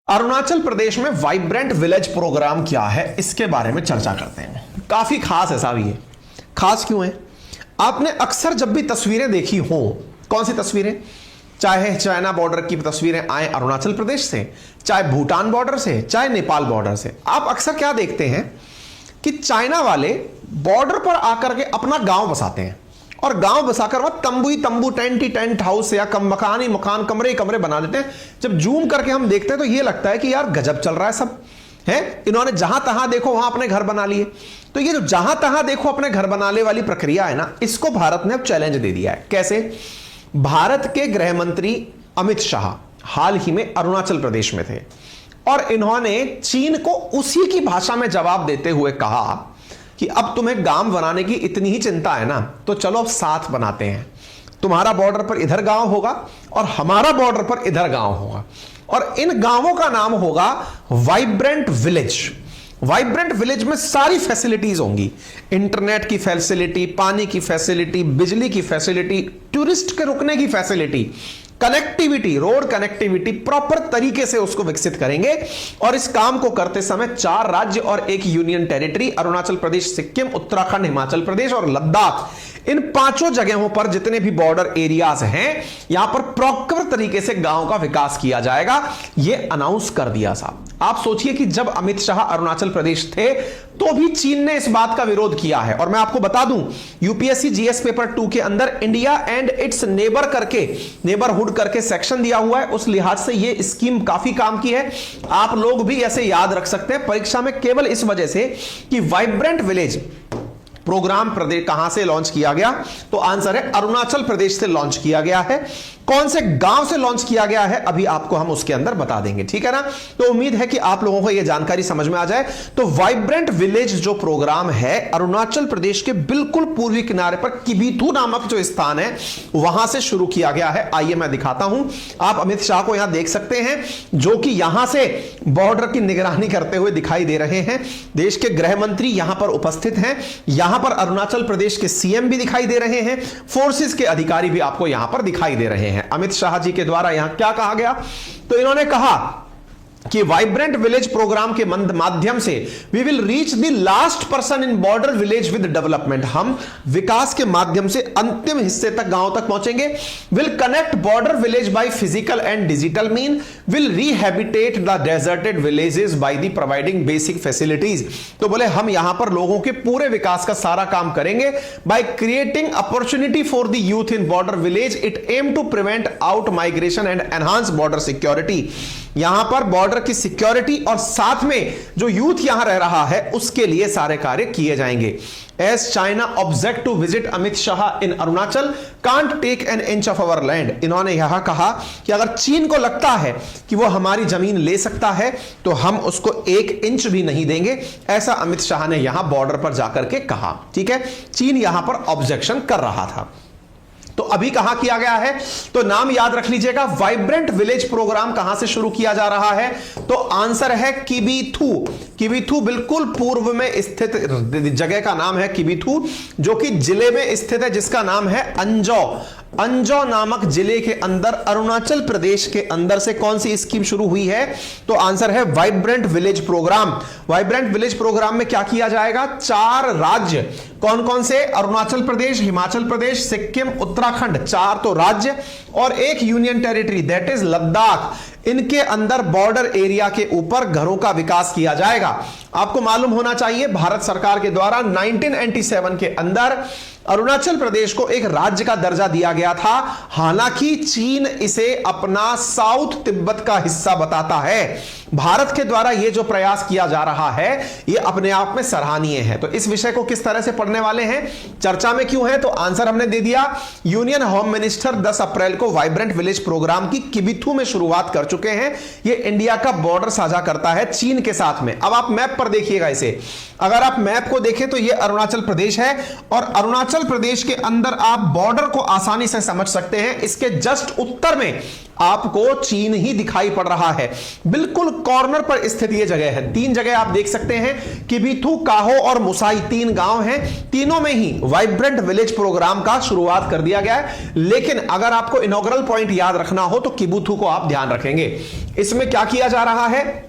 अरुणाचल प्रदेश में vibrant village programme क्या है, इसके बारे में चर्चा करते हैं। काफी खास है साहब। ये खास क्यों है? आपने अक्सर जब भी तस्वीरें देखी हो, कौन सी तस्वीरें, चाहे चाइना बॉर्डर की तस्वीरें आए अरुणाचल प्रदेश से, चाहे भूटान बॉर्डर से, चाहे नेपाल बॉर्डर से, आप अक्सर क्या देखते हैं कि चाइना वाले बॉर्डर पर आकर के अपना गांव बसाते हैं और गांव बसाकर वह तंबू ही तंबू, टेंट ही टेंट हाउस या मकान ही मकान, कमरे ही कमरे बना देते हैं। जब जूम करके हम देखते हैं तो यह लगता है कि यार गजब चल रहा है सब है। इन्होंने जहां तहां देखो वहां अपने घर बना लिए। तो ये जो जहां तहां देखो अपने घर बनाने वाली प्रक्रिया है ना, इसको भारत ने अब चैलेंज दे दिया है। कैसे? भारत के गृह मंत्री अमित शाह हाल ही में अरुणाचल प्रदेश में थे और इन्होंने चीन को उसी की भाषा में जवाब देते हुए कहा कि अब तुम्हें गांव बनाने की इतनी ही चिंता है ना, तो चलो अब साथ बनाते हैं। तुम्हारा बॉर्डर पर इधर गांव होगा और हमारा बॉर्डर पर इधर गांव होगा और इन गांवों का नाम होगा वाइब्रेंट विलेज। वाइब्रेंट विलेज में सारी फैसिलिटीज होंगी, इंटरनेट की फैसिलिटी, पानी की फैसिलिटी, बिजली की फैसिलिटी, टूरिस्ट के रुकने की facility, connectivity, road connectivity, proper तरीके से उसको विकसित करेंगे। और इस काम को करते समय 4 राज्य और 1 यूनियन टेरिटरी, अरुणाचल प्रदेश, सिक्किम, उत्तराखंड, हिमाचल प्रदेश और लद्दाख, इन 5 जगहों पर जितने भी बॉर्डर एरियाज हैं, यहां पर प्रॉपर तरीके से गांव का विकास किया जाएगा। यह अनाउंस कर दिया साहब। आप सोचिए कि जब अमित शाह अरुणाचल प्रदेश थे तो भी चीन ने इस बात का विरोध किया है। और मैं आपको बता दूं, यूपीएससी जीएस पेपर 2 के अंदर इंडिया एंड इट्स नेबर करके, नेबरहुड करके सेक्शन दिया हुआ है। उस लिहाज से यह स्कीम काफी काम की है। आप लोग भी ऐसे याद रख सकते हैं परीक्षा में, केवल इस वजह से कि वाइब्रेंट विलेज प्रोग्राम प्रदेश कहां से लॉन्च किया गया, तो आंसर है अरुणाचल प्रदेश से लॉन्च किया गया है। कौन से गांव से लॉन्च किया गया है अभी आपको हम उसके अंदर बता देंगे, ठीक है ना। तो उम्मीद है कि आप लोगों को यह जानकारी समझ में आ जाए। तो वाइब्रेंट विलेज जो प्रोग्राम है, अरुणाचल प्रदेश के बिल्कुल पूर्वी किनारे पर किबिथू नामक जो स्थान है वहां से शुरू किया गया है। आइए मैं दिखाता हूं। आप अमित शाह को यहां देख सकते हैं जो कि यहां से बॉर्डर की निगरानी करते हुए दिखाई दे रहे हैं। देश के गृह मंत्री यहां पर उपस्थित हैं। यहां पर अरुणाचल प्रदेश के सीएम भी दिखाई दे रहे हैं, फोर्सेस के अधिकारी भी आपको यहां पर दिखाई दे रहे हैं। अमित शाह जी के द्वारा यहां क्या कहा गया, तो इन्होंने कहा कि वाइब्रेंट विलेज प्रोग्राम के माध्यम से we will reach the last person in border village with development. हम विकास के माध्यम से अंतिम हिस्से तक, गांव तक पहुंचेंगे। Will connect border village by physical and digital mean, will rehabitate the deserted villages by the providing basic facilities. तो बोले हम यहां पर लोगों के पूरे विकास का सारा काम करेंगे by creating opportunity for the youth in border village. It aim to prevent out migration and enhance border security. यहां पर बॉर्डर की सिक्योरिटी और साथ में जो यूथ यहां रह रहा है उसके लिए सारे कार्य किए जाएंगे। As China object to visit Amit Shah in Arunachal, can't take an inch of our land। इन्होंने यहां कहा कि अगर चीन को लगता है कि वो हमारी जमीन ले सकता है तो हम उसको 1 इंच भी नहीं देंगे, ऐसा अमित शाह ने यहां बॉर्डर पर जाकर के कहा। ठीक है, चीन यहां पर ऑब्जेक्शन कर रहा था। तो अभी कहां किया गया है, तो नाम याद रख लीजिएगा। वाइब्रेंट विलेज प्रोग्राम कहां से शुरू किया जा रहा है, तो आंसर है किबिथू। किबिथू बिल्कुल पूर्व में स्थित जगह का नाम है किबिथू, जो कि जिले में स्थित है, जिसका नाम है अंजौ। अंजौ नामक जिले के अंदर अरुणाचल प्रदेश के अंदर से कौन सी स्कीम शुरू हुई है, तो आंसर है vibrant village programme. Vibrant village programme में क्या किया जाएगा, 4 राज्य, कौन कौन से, अरुणाचल प्रदेश, हिमाचल प्रदेश, सिक्किम, उत्तराखंड, 4 तो राज्य, और 1 union territory that is Ladakh. इनके अंदर बॉर्डर एरिया के ऊपर घरों का विकास किया जाएगा। आपको मालूम होना चाहिए भारत सरकार के द्वारा 1997 के अंदर अरुणाचल प्रदेश को एक राज्य का दर्जा दिया गया था। हालांकि चीन इसे अपना साउथ तिब्बत का हिस्सा बताता है। भारत के द्वारा यह जो प्रयास किया जा रहा है यह अपने आप में सराहनीय है। तो इस विषय को किस तरह से पढ़ने वाले हैं, चर्चा में क्यों है, तो आंसर हमने दे दिया। यूनियन होम मिनिस्टर 10 अप्रैल को वाइब्रेंट विलेज प्रोग्राम की किबिथू में शुरुआत कर चुके हैं। यह इंडिया का बॉर्डर साझा करता है चीन के साथ में। अब आप मैप पर देखिएगा इसे, अगर आप मैप को देखें तो यह अरुणाचल प्रदेश है और अरुणाचल अरुणाचल प्रदेश के अंदर आप बॉर्डर को आसानी से समझ सकते हैं। इसके जस्ट उत्तर में आपको चीन ही दिखाई पड़ रहा है। बिल्कुल कॉर्नर पर स्थित यह जगह है। 3 जगह आप देख सकते हैं, किबिथु, काहो और मुसाई 3 गांव हैं। तीनों में ही वाइब्रेंट विलेज प्रोग्राम का शुरुआत कर दिया गया है। लेकिन अगर आपको इनॉग्रल पॉइंट याद रखना हो तो किबिथु को आप ध्यान रखेंगे। इसमें क्या किया जा रहा है?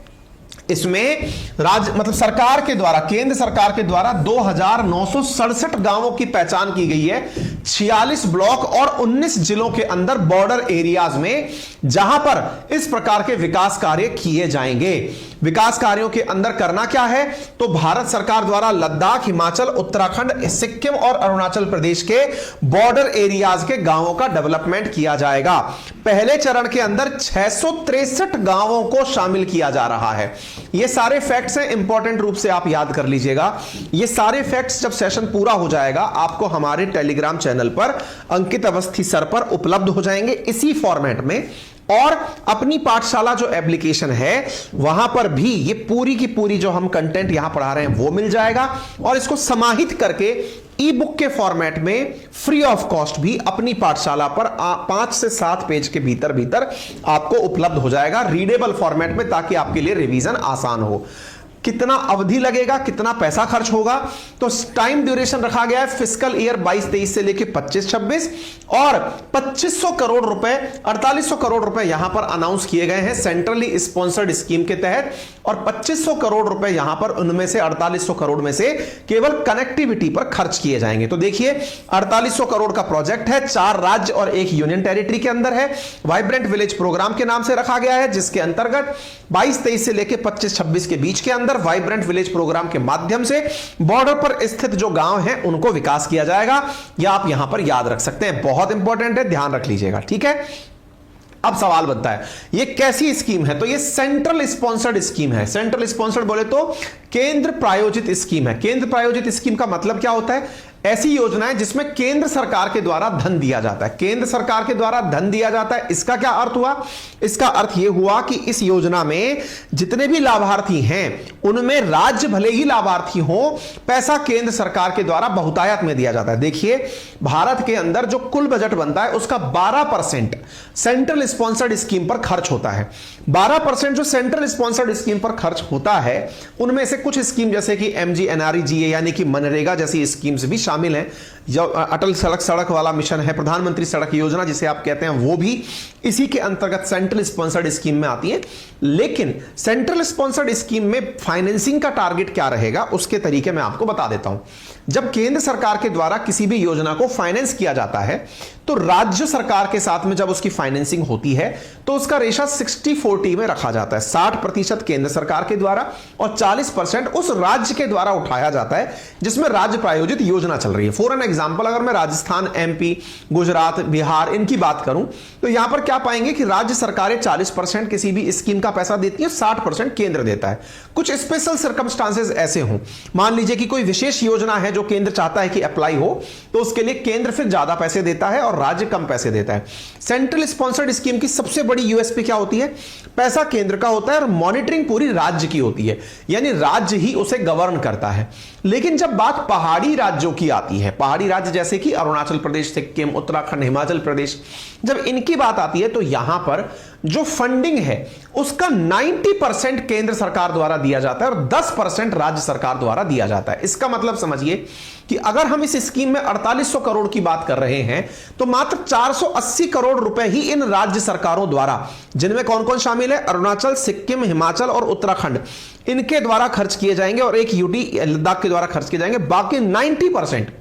इसमें सरकार के द्वारा, केंद्र सरकार के द्वारा 2967 गांवों की पहचान की गई है। 46 ब्लॉक और 19 जिलों के अंदर बॉर्डर एरियाज में, जहां पर इस प्रकार के विकास कार्य किए जाएंगे। विकास कार्यों के अंदर करना क्या है? तो भारत सरकार द्वारा लद्दाख, हिमाचल, उत्तराखंड, सिक्किम और अरुणाचल प्रदेश के बॉर्डर एरियाज के गांवों का डेवलपमेंट किया जाएगा। पहले चरण के अंदर 663 गांवों को शामिल किया जा रहा है। ये सारे फैक्ट्स हैं, इंपॉर्टेंट रूप से आप याद कर लीजिएगा। ये सारे फैक्ट्स जब सेशन पूरा हो जाएगा आपको हमारे टेलीग्राम चैनल पर अंकित अवस्थी सर पर उपलब्ध हो जाएंगे इसी फॉर्मेट में। और अपनी पाठशाला जो एप्लीकेशन है वहां पर भी ये पूरी की पूरी जो हम कंटेंट यहां पढ़ा रहे हैं वो मिल जाएगा। और इसको समाहित करके ई बुक के फॉर्मेट में फ्री ऑफ कॉस्ट भी अपनी पाठशाला पर 5 से 7 पेज के भीतर भीतर आपको उपलब्ध हो जाएगा रीडेबल फॉर्मेट में, ताकि आपके लिए रिवीजन आसान हो। कितना अवधि लगेगा, कितना पैसा खर्च होगा? तो टाइम ड्यूरेशन रखा गया है फिस्कल ईयर 22-23 से लेकर 25-26 और 2500 करोड़ रुपए, 4800 करोड़ रुपए यहां पर अनाउंस किए गए हैं सेंट्रली स्पॉन्सर्ड स्कीम के तहत। और 2500 करोड़ रुपए यहां पर, उनमें से 4800 करोड़ में से केवल कनेक्टिविटी पर खर्च किए जाएंगे। तो देखिए 4800 करोड़ का प्रोजेक्ट है, 4 राज्य और 1 यूनियन टेरिटरी के अंदर है। वाइब्रेंट विलेज प्रोग्राम के नाम से रखा गया है, जिसके अंतर्गत 22-23 से लेकर 25-26 के बीच के अंदर वाइब्रेंट विलेज प्रोग्राम के माध्यम से बॉर्डर पर स्थित जो गांव हैं उनको विकास किया जाएगा। यह आप यहां पर याद रख सकते हैं, बहुत इंपॉर्टेंट है, ध्यान रख लीजिएगा। ठीक है, अब सवाल बनता है ये कैसी स्कीम है? तो ये सेंट्रल स्पॉन्सर्ड स्कीम है। सेंट्रल स्पॉन्सर्ड बोले तो केंद्र प्रायोजित स्कीम है। केंद्र प्रायोजित स्कीम का मतलब क्या होता है? ऐसी योजनाएं जिसमें केंद्र सरकार के द्वारा धन दिया जाता है। केंद्र सरकार के द्वारा धन दिया जाता है, इसका क्या अर्थ हुआ? इसका अर्थ यह हुआ कि इस योजना में जितने भी लाभार्थी हैं उनमें राज्य भले ही लाभार्थी हो, पैसा केंद्र सरकार के द्वारा बहुतायत में दिया जाता है। देखिए भारत के अंदर जो कुल बजट बनता है उसका 12% सेंट्रल स्पॉन्सर्ड स्कीम पर खर्च होता है। 12% जो सेंट्रल स्पॉन्सर्ड स्कीम पर खर्च होता है उनमें से कुछ स्कीम जैसे कि MGNREGA यानी कि मनरेगा जैसी स्कीम्स भी शामिल हैं। जो अटल सड़क वाला मिशन है, प्रधानमंत्री सड़क योजना जिसे आप कहते हैं, वो भी इसी के अंतर्गत सेंट्रल स्पॉन्सर्ड स्कीम में आती है। लेकिन सेंट्रल स्पॉन्सर्ड स्कीम में फाइनेंसिंग का टारगेट क्या रहेगा उसके तरीके मैं आपको बता देता हूं। जब केंद्र सरकार के द्वारा किसी भी योजना को फाइनेंस किया जाता है तो राज्य सरकार के साथ में जब उसकी फाइनेंसिंग होती है तो उसका रेशा 60-40 में रखा जाता है। 60% केंद्र सरकार के द्वारा और 40% उस राज्य के द्वारा उठाया जाता है जिसमें राज्य प्रायोजित योजना चल रही है। फॉर एन एग्जांपल, अगर मैं राजस्थान, MP, गुजरात, बिहार इनकी बात करूं तो यहां पर क्या पाएंगे कि राज्य सरकारें 40% किसी भी स्कीम का पैसा देती है, 60% केंद्र देता है। कुछ स्पेशल सर्कमस्टांसेस ऐसे हों, मान लीजिए कि कोई विशेष योजना है जो केंद्र चाहता है कि अप्लाई हो, तो उसके लिए केंद्र फिर ज्यादा पैसे देता है और राज्य कम पैसे देता है। सेंट्रल स्पॉन्सर्ड स्कीम की सबसे बड़ी यूएसपी क्या होती है? पैसा केंद्र का होता है और मॉनिटरिंग पूरी राज्य की होती है, यानी राज्य ही उसे गवर्न करता है। लेकिन जब बात पहाड़ी राज्यों की आती है, पहाड़ी राज्य जैसे कि अरुणाचल प्रदेश, सिक्किम, उत्तराखंड, हिमाचल प्रदेश, जब इनकी बात आती है तो यहां पर जो फंडिंग है उसका 90% केंद्र सरकार द्वारा दिया जाता है और 10% राज्य सरकार द्वारा दिया जाता है। इसका मतलब समझिए कि अगर हम इस स्कीम में 4800 करोड़ की बात कर रहे हैं तो मात्र 480 करोड़ रुपए ही इन राज्य सरकारों द्वारा, जिनमें कौन कौन शामिल है? अरुणाचल, सिक्किम, हिमाचल और उत्तराखंड, इनके द्वारा खर्च किए जाएंगे और एक UT लद्दाख के द्वारा खर्च किए जाएंगे। बाकी 90%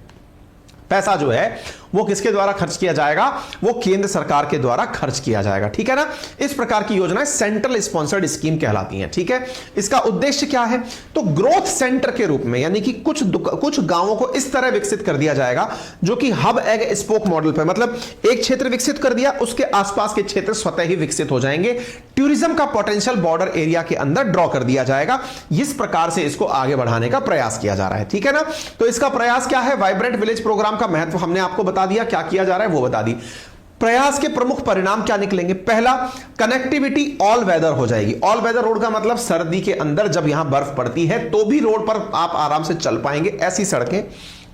पैसा जो है वो किसके द्वारा खर्च किया जाएगा? वो केंद्र सरकार के द्वारा खर्च किया जाएगा। ठीक है ना? इस प्रकार की योजनाएं सेंट्रल स्पॉन्सर्ड स्कीम कहलाती हैं। ठीक है, इसका उद्देश्य क्या है? तो ग्रोथ सेंटर के रूप में, यानी कि कुछ गांवों को इस तरह विकसित कर दिया जाएगा जो कि हब एग स्पोक मॉडल पर, मतलब एक क्षेत्र विकसित कर दिया, उसके आसपास के क्षेत्र स्वतः ही विकसित हो जाएंगे। टूरिज्म का पोटेंशियल बॉर्डर एरिया के अंदर ड्रॉ कर दिया जाएगा। इस प्रकार से इसको आगे बढ़ाने का प्रयास किया जा रहा है। ठीक है ना? तो इसका प्रयास क्या है? वाइब्रेंट विलेज प्रोग्राम का महत्व हमने आपको बता दिया, क्या किया जा रहा है वो बता दी। प्रयास के प्रमुख परिणाम क्या निकलेंगे? पहला, कनेक्टिविटी ऑल वेदर हो जाएगी। ऑल वेदर रोड का मतलब सर्दी के अंदर जब यहां बर्फ पड़ती है तो भी रोड पर आप आराम से चल पाएंगे, ऐसी सड़कें।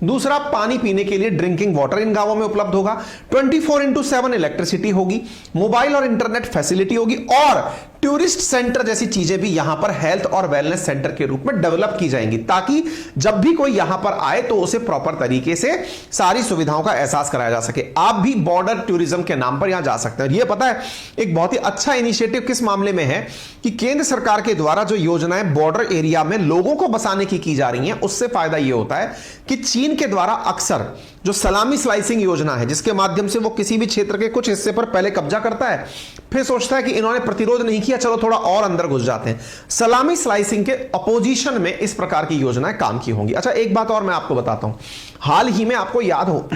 दूसरा, पानी पीने के लिए ड्रिंकिंग वाटर इन गांवों में उपलब्ध होगा। 24/7 इलेक्ट्रिसिटी होगी, मोबाइल और इंटरनेट फैसिलिटी होगी और टूरिस्ट सेंटर जैसी चीजें भी यहां पर हेल्थ और वेलनेस सेंटर के रूप में डेवलप की जाएंगी, ताकि जब भी कोई यहां पर आए तो उसे प्रॉपर तरीके से सारी सुविधाओं का एहसास कराया जा सके। आप भी बॉर्डर टूरिज्म के नाम पर यहां जा सकते हैं। यह पता है एक बहुत ही अच्छा इनिशिएटिव किस मामले में है कि केंद्र सरकार के द्वारा जो योजनाएं बॉर्डर एरिया में लोगों को बसाने की जा रही हैं, उससे फायदा यह होता है कि चीन के द्वारा अक्सर जो सलामी स्लाइसिंग योजना है, जिसके माध्यम से वो किसी भी क्षेत्र के कुछ हिस्से पर पहले कब्जा करता है, फिर सोचता है कि इन्होंने प्रतिरोध नहीं किया, चलो थोड़ा और अंदर घुस जाते हैं। सलामी स्लाइसिंग के अपोजिशन में इस प्रकार की योजनाएं काम की होंगी। अच्छा, एक बात और मैं आपको बताता हूं। हाल ही में आपको याद हो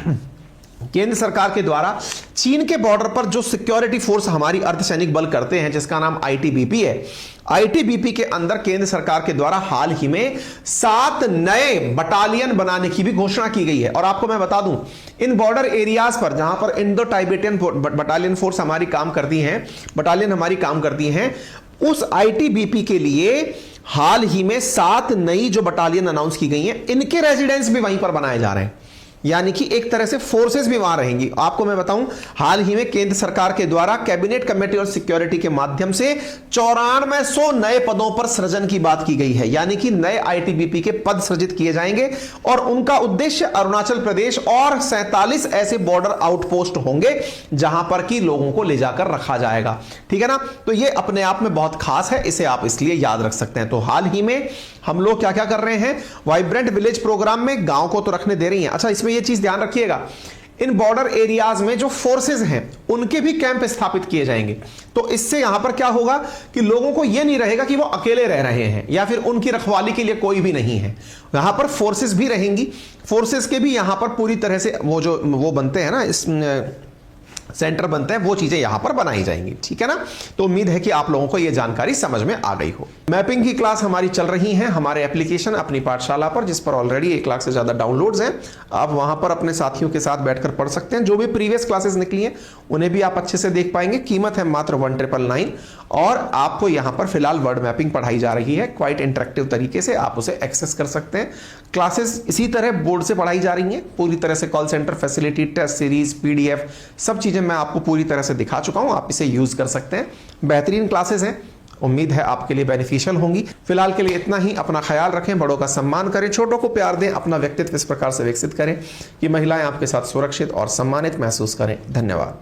केंद्र सरकार के द्वारा चीन के बॉर्डर पर जो सिक्योरिटी फोर्स हमारी अर्धसैनिक बल करते हैं, जिसका नाम आईटीबीपी है, आईटीबीपी के अंदर केंद्र सरकार के द्वारा हाल ही में 7 नए बटालियन बनाने की भी घोषणा की गई है। और आपको मैं बता दूं, इन बॉर्डर एरियाज पर जहां पर इंडो टाइबेटियन बटालियन फोर्स हमारी काम करती हैं, बटालियन हमारी काम करती हैं, उस आईटीबीपी के लिए हाल ही में 7 नई जो बटालियन अनाउंस की गई हैं, इनके रेजिडेंस भी वहीं पर बनाए जा रहे हैं। यानी कि एक तरह से फोर्सेस भी वहां रहेंगी। आपको मैं बताऊं, हाल ही में केंद्र सरकार के द्वारा कैबिनेट कमेटी और सिक्योरिटी के माध्यम से 9400 नए पदों पर सृजन की बात की गई है। यानी कि नए आईटीबीपी के पद सृजित किए जाएंगे और उनका उद्देश्य अरुणाचल प्रदेश और 47 ऐसे बॉर्डर आउटपोस्ट होंगे जहां पर कि लोगों को ले जाकर रखा जाएगा। ठीक है ना? तो ये अपने आप में बहुत खास है, इसे आप इसलिए याद रख सकते हैं। तो हाल ही में हम लोग क्या क्या कर रहे हैं, वाइब्रेंट विलेज प्रोग्राम में गांव को तो रखने दे रही हैं। अच्छा, इसमें यह चीज ध्यान रखिएगा, इन बॉर्डर एरियाज में जो फोर्सेस हैं उनके भी कैंप स्थापित किए जाएंगे। तो इससे यहां पर क्या होगा कि लोगों को यह नहीं रहेगा कि वो अकेले रह रहे हैं या फिर उनकी रखवाली के लिए कोई भी नहीं है। यहां पर फोर्सेस भी रहेंगी, फोर्सेस के भी यहां पर पूरी तरह से वो बनते हैं ना, इस सेंटर बनते हैं, वो चीजें यहां पर बनाई जाएंगी। ठीक है ना? तो उम्मीद है कि आप लोगों को यह जानकारी समझ में आ गई हो। मैपिंग की क्लास हमारी चल रही है हमारे एप्लीकेशन अपनी पाठशाला पर, जिस पर ऑलरेडी 1 लाख से ज्यादा डाउनलोड्स हैं। आप वहां पर अपने साथियों के साथ बैठकर पढ़ सकते हैं। जो भी प्रीवियस क्लासेस निकली हैं उन्हें भी आप अच्छे से देख पाएंगे। कीमत है मात्र 1999 और आपको यहां पर फिलहाल वर्ड मैपिंग पढ़ाई जा रही है क्वाइट इंटरेक्टिव तरीके से, आप उसे एक्सेस कर सकते हैं। क्लासेस इसी तरह बोर्ड से पढ़ाई जा रही हैं पूरी तरह से, call centre facility, test series, PDF, सब चीजें मैं आपको पूरी तरह से दिखा चुका हूं। आप इसे यूज कर सकते हैं। बेहतरीन क्लासेस हैं, उम्मीद है आपके लिए बेनिफिशियल होंगी। फिलहाल के लिए इतना ही। अपना ख्याल रखें, बड़ों का सम्मान करें, छोटों को प्यार दें, अपना व्यक्तित्व इस प्रकार से विकसित करें कि महिलाएं आपके साथ सुरक्षित और सम्मानित महसूस करें। धन्यवाद।